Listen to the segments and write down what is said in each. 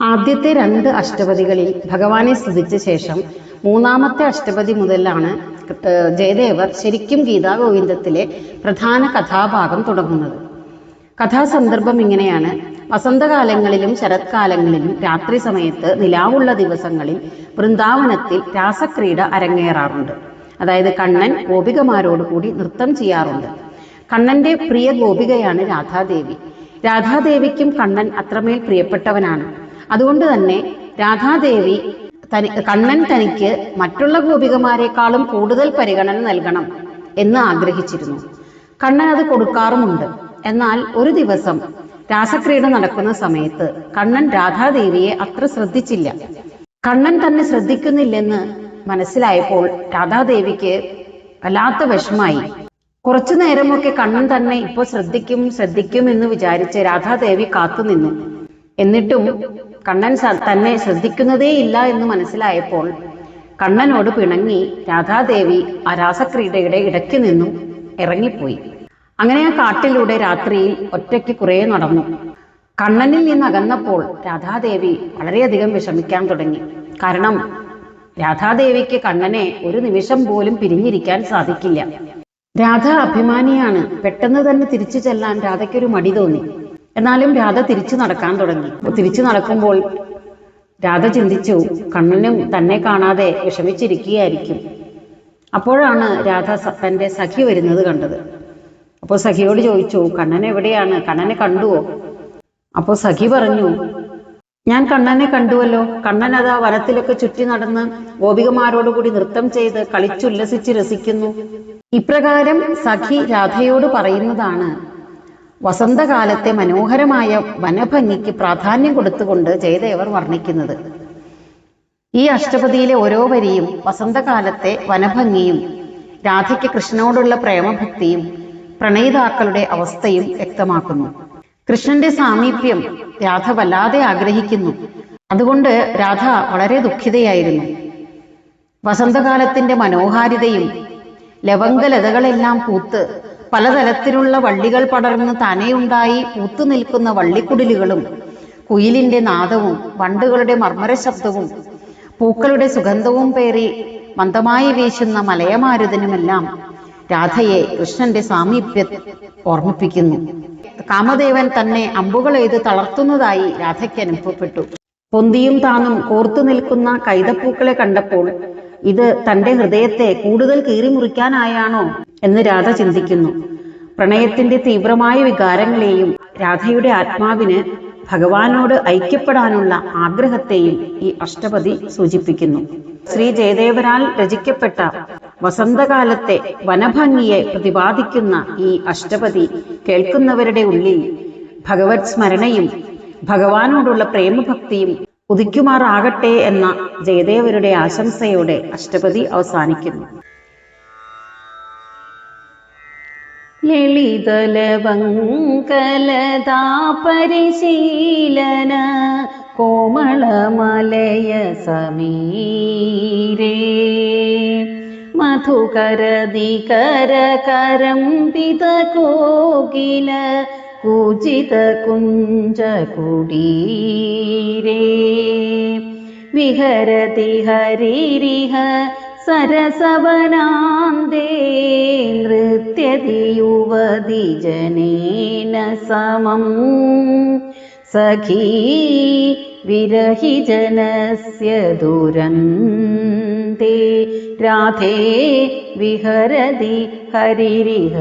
ആദ്യത്തെ 2 അഷ്ടപദികളിൽ ഭഗവാനെ സ്തുതിച്ച ശേഷം മൂന്നാമത്തെ അഷ്ടപതി മുതലാണ് ജയദേവർ ശരിക്കും ഗീതാഗോവിന്ദത്തിലെ പ്രധാന കഥാഭാഗം തുടങ്ങുന്നത്. കഥാസന്ദർഭം ഇങ്ങനെയാണ്. വസന്തകാലങ്ങളിലും ശരത്കാലങ്ങളിലും രാത്രി സമയത്ത് നിലാവുള്ള ദിവസങ്ങളിൽ വൃന്ദാവനത്തിൽ രാസക്രീഡ അരങ്ങേറാറുണ്ട്. അതായത് കണ്ണൻ ഗോപികമാരോട് കൂടി നൃത്തം ചെയ്യാറുണ്ട്. കണ്ണന്റെ പ്രിയ ഗോപികയാണ് രാധാദേവി. രാധാദേവിക്കും കണ്ണൻ അത്രമേൽ പ്രിയപ്പെട്ടവനാണ്. അതുകൊണ്ട് തന്നെ രാധാദേവി കണ്ണൻ തനിക്ക് മറ്റുള്ള ഗോപികമാരെക്കാളും കൂടുതൽ പരിഗണന നൽകണം എന്ന് ആഗ്രഹിച്ചിരുന്നു. കണ്ണൻ അത് കൊടുക്കാറുമുണ്ട്. എന്നാൽ ഒരു ദിവസം രാസക്രീഡ നടക്കുന്ന സമയത്ത് കണ്ണൻ രാധാദേവിയെ അത്ര ശ്രദ്ധിച്ചില്ല. കണ്ണൻ തന്നെ ശ്രദ്ധിക്കുന്നില്ലെന്ന് മനസ്സിലായപ്പോൾ രാധാദേവിക്ക് വല്ലാത്ത വിഷമായി. കുറച്ചു നേരമൊക്കെ കണ്ണൻ തന്നെ ഇപ്പോൾ ശ്രദ്ധിക്കും എന്ന് വിചാരിച്ച് രാധാദേവി കാത്തുനിന്നു. എന്നിട്ടും കണ്ണൻ തന്നെ ശ്രദ്ധിക്കുന്നതേ ഇല്ല എന്ന് മനസ്സിലായപ്പോൾ കണ്ണനോട് പിണങ്ങി രാധാദേവി ആ രാസക്രീഡയുടെ ഇടയ്ക്ക് നിന്നും ഇറങ്ങിപ്പോയി. അങ്ങനെ ആ കാട്ടിലൂടെ രാത്രിയിൽ ഒറ്റയ്ക്ക് കുറേ നടന്നു. കണ്ണനിൽ നിന്ന് അകന്നപ്പോൾ രാധാദേവി വളരെയധികം വിഷമിക്കാൻ തുടങ്ങി. കാരണം രാധാദേവിക്ക് കണ്ണനെ ഒരു നിമിഷം പോലും പിരിഞ്ഞിരിക്കാൻ സാധിക്കില്ല. രാധ അഭിമാനിയാണ്. പെട്ടെന്ന് തന്നെ തിരിച്ചു ചെല്ലാൻ രാധയ്ക്കൊരു മടി തോന്നി. എന്നാലും രാധ തിരിച്ചു നടക്കാൻ തുടങ്ങി. തിരിച്ചു നടക്കുമ്പോൾ രാധ ചിന്തിച്ചു, കണ്ണനും തന്നെ കാണാതെ വിഷമിച്ചിരിക്കുകയായിരിക്കും. അപ്പോഴാണ് രാധ തൻ്റെ സഖി വരുന്നത് കണ്ടത്. അപ്പോൾ സഖിയോട് ചോദിച്ചു, കണ്ണൻ എവിടെയാണ്? കണ്ണനെ കണ്ടുവോ? അപ്പോൾ സഖി പറഞ്ഞു, ഞാൻ കണ്ണനെ കണ്ടുവല്ലോ. കണ്ണൻ അതാ വനത്തിലൊക്കെ ചുറ്റി നടന്ന് ഗോപികമാരോടുകൂടി നൃത്തം ചെയ്ത് കളിച്ചുല്ലസിച്ച് രസിക്കുന്നു. ഇപ്രകാരം സഖി രാധയോട് പറയുന്നതാണ് വസന്തകാലത്തെ മനോഹരമായ വനഭംഗിക്ക് പ്രാധാന്യം കൊടുത്തുകൊണ്ട് ജയദേവർ വർണ്ണിക്കുന്നത്. ഈ അഷ്ടപതിയിലെ ഓരോ വരിയും വസന്തകാലത്തെ വനഭംഗിയും രാധയ്ക്ക് കൃഷ്ണനോടുള്ള പ്രേമഭക്തിയും പ്രണയിതാക്കളുടെ അവസ്ഥയും വ്യക്തമാക്കുന്നു. കൃഷ്ണന്റെ സാമീപ്യം രാധ വല്ലാതെ ആഗ്രഹിക്കുന്നു. അതുകൊണ്ട് രാധ വളരെ ദുഃഖിതയായിരുന്നു. വസന്തകാലത്തിന്റെ മനോഹാരിതയും ലവംഗലതകളെല്ലാം പൂത്ത് പലതരത്തിലുള്ള വള്ളികൾ പടർന്ന് തനയുണ്ടായി പൂത്തു നിൽക്കുന്ന വള്ളിക്കുടിലുകളും കുയിലിന്റെ നാദവും വണ്ടുകളുടെ മർമ്മര ശബ്ദവും പൂക്കളുടെ സുഗന്ധവും പേറി മന്ദമായി വീശുന്ന മലയമാരുതനുമെല്ലാം രാധയെ കൃഷ്ണന്റെ സാമീപ്യം ഓർമ്മിപ്പിക്കുന്നു. കാമദേവൻ തന്നെ അമ്പുകൾ എയ്ത് തളർത്തുന്നതായി രാധയ്ക്ക് അനുഭവപ്പെട്ടു. പൊന്തിയും താനും കോർത്തു നിൽക്കുന്ന കൈതപ്പൂക്കളെ കണ്ടപ്പോൾ ഇത് തന്റെ ഹൃദയത്തെ കൂടുതൽ കീറിമുറിക്കാനായാണോ എന്ന് രാധ ചിന്തിക്കുന്നു. പ്രണയത്തിന്റെ തീവ്രമായ വികാരങ്ങളെയും രാധയുടെ ആത്മാവിന് ഭഗവാനോട് ഐക്യപ്പെടാനുള്ള ആഗ്രഹത്തെയും ഈ അഷ്ടപതി സൂചിപ്പിക്കുന്നു. ശ്രീ ജയദേവരാൽ രചിക്കപ്പെട്ട വസന്തകാലത്തെ വനഭംഗിയെ പ്രതിപാദിക്കുന്ന ഈ അഷ്ടപതി കേൾക്കുന്നവരുടെ ഉള്ളിൽ ഭഗവത് സ്മരണയും ഭഗവാനോടുള്ള പ്രേമഭക്തിയും ഉദിക്കുമാറാകട്ടെ എന്ന ജയദേവരുടെ ആശംസയോടെ അഷ്ടപതി അവസാനിക്കുന്നു. ലളിതലവങ്കലതാ പരിശീലന കോമളമലയ സമീരേ മധുകരദികരകരംപിത കോകില കൂജിത കുഞ്ച കുടീരേ വിഹരതി ഹരിരിഹ സരസവനാന്തേ നൃത്യതി യുവതി ജനേന സമം സഖീ വിരഹി ജനസ്യ ദുരന്തേ രാധേ വിഹരതി ഹരിരിഹ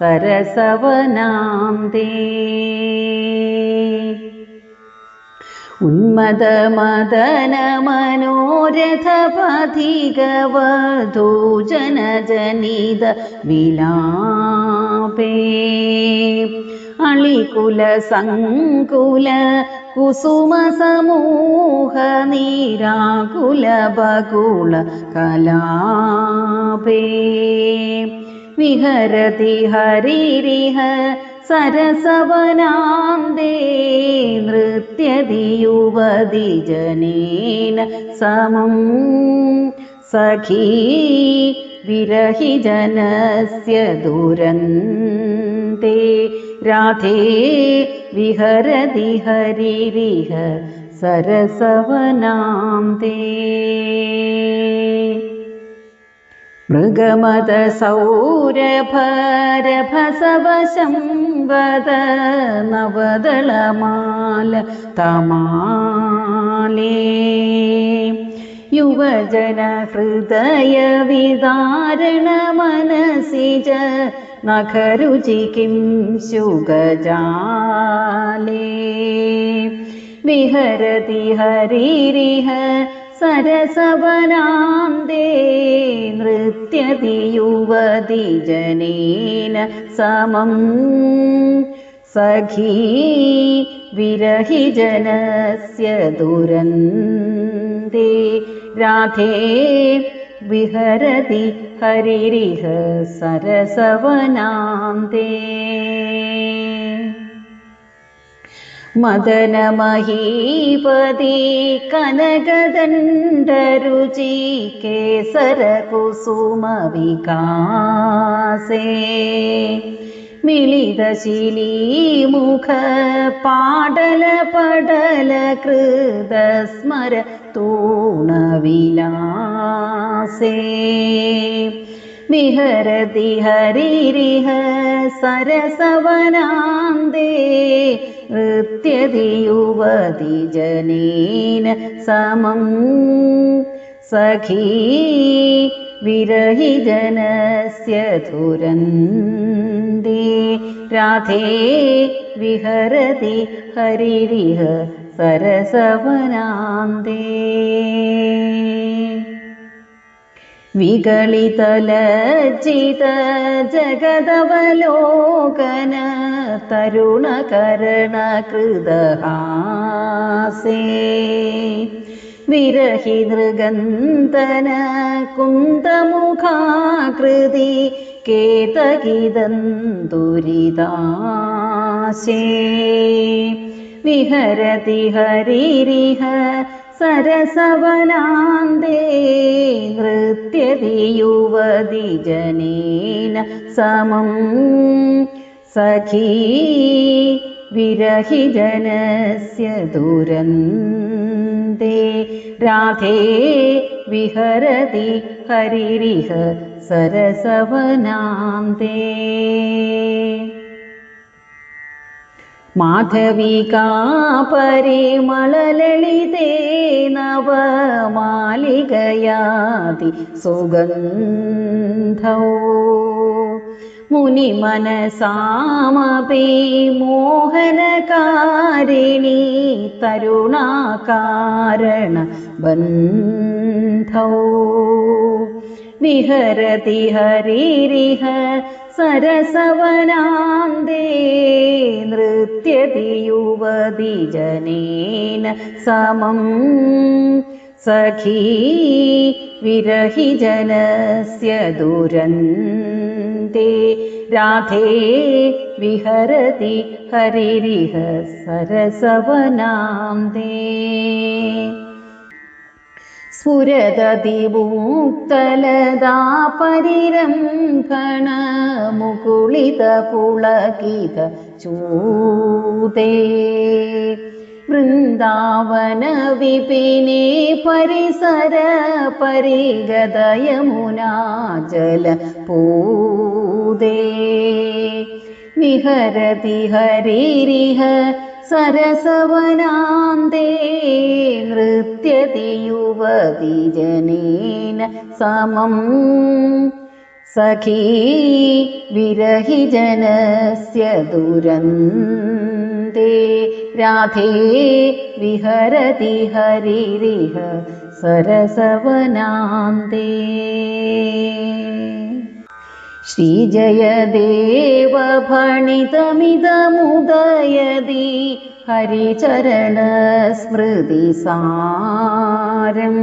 സരസവനാന്തേ ഉന്മദമദന മനോരഥ പഥികവധൂജന ജനിത വിലാപേ അളികുല സങ്കുല കുസുമ സമൂഹ നീരാകുല ബകുള കലാപേ വിഹരതി ഹരിരിഹ സരസവനാന്തേ നൃത്യതി യുവതി ജനേന സമം സഖീ വിരഹി ജനസ്യ ദുരന്തേ രാധേ വിഹരതി ഹരിരിഹ സരസവനാന്തേ. മൃഗമദസൗരഭരഭസവശംവദ നവദളമാല തമാലേ. യുവജന ഹൃദയ വിദാരണ മനസിജ നഖരുചി കിം ശുഗജാലേ. വിഹരതി ഹരിരിഹ സരസവനാന്തേ. നൃത്യതി യുവതി ജനേന സമം. സഖീ വിരഹി ജനസ്യ ദുരന്തേ. രാധേ വിഹരതി ഹരിരിഹ സരസവനാന്തേ. മദനമഹീപതി കനകദണ്ഡരുചി കേസരകുസുമവികാസേ. മിളിതശിലീമുഖ പാടലപടല കൃതസ്മര തൂണവിലാസേ. വിഹരതി ഹരിരിഹ സരസവനാന്തേ. നൃത്യതി യുവതി ജനേന സമം. സഖീ വിരഹി ജനസ്യ ദുരന്തേ. രാധേ വിഹരതി ഹരിരിഹ സരസവനാന്തേ. വിഗളിതലജ്ജിത ജഗദവലോകന തരുണകരണകൃതഹാസേ. വിരഹി നൃഗന്തന കുന്തമുഖാകൃതി കേതകിദന്തുരിതാശേ. വിഹരതി ഹരിരിഹ സരസവനാന്തേ. നൃത്യതി യുവതി ജനേന സമം. സഖീ വിരഹി ജനസ്യ ദുരന്തേ. രാധേ വിഹരതി ഹരിരിഹ സരസവനാന്തേ. മാധവികാ പരിമളലളിതേ നവമാലികയാതി സുഗന്ധൗ. മുനിമനസാമപി മോഹനകാരിണി തരുണാകാരണ ബന്ധൗ. വിഹരതി ഹരിരിഹ സരസവനാന്തേ. നൃത്യതി യുവതി ജനേന സമം. സഖീ വിരഹി ജനസ്യ ദുരന്തേ. രാധേ വിഹരതി ഹരിരിഹ സരസവനാന്തേ. സ്ഫുരദതിമുക്തലതാ പരിരംഭണ മുകുളിത പുളകിത ചൂതേ. വൃന്ദാവന വിപിനേ പരിസര പരിഗത യമുനാ ജല പൂതേ. വിഹരതി ഹരിരിഹ സരസവനാന്തേ. നൃത്യതി യുവതി ജനേന സമം. സഖീ വിരഹി ജനസ്യ ദുരന്തേ. രാധേ വിഹരതി ഹരിരിഹ സരസവനാന്തേ. ശ്രീജയദേവ ഭണിതമിതമുദയതി ഹരിചരണ സ്മൃതി സാരം.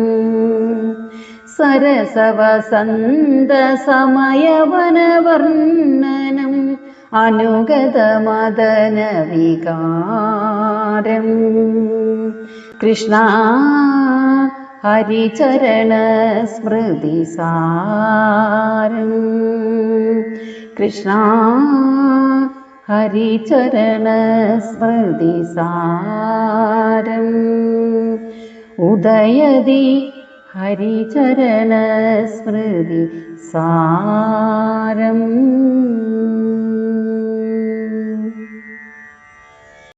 സരസവസന്ത സമയവനവർണ്ണനം അനുഗത മദന വികാരം. കൃഷ്ണ ഹരിചരണ സ്മൃതി സാരം. കൃഷ്ണ ഹരിചരണ സ്മൃതി സാരം. ഉദയതി ഹരിചരണസ്മൃതി സാരം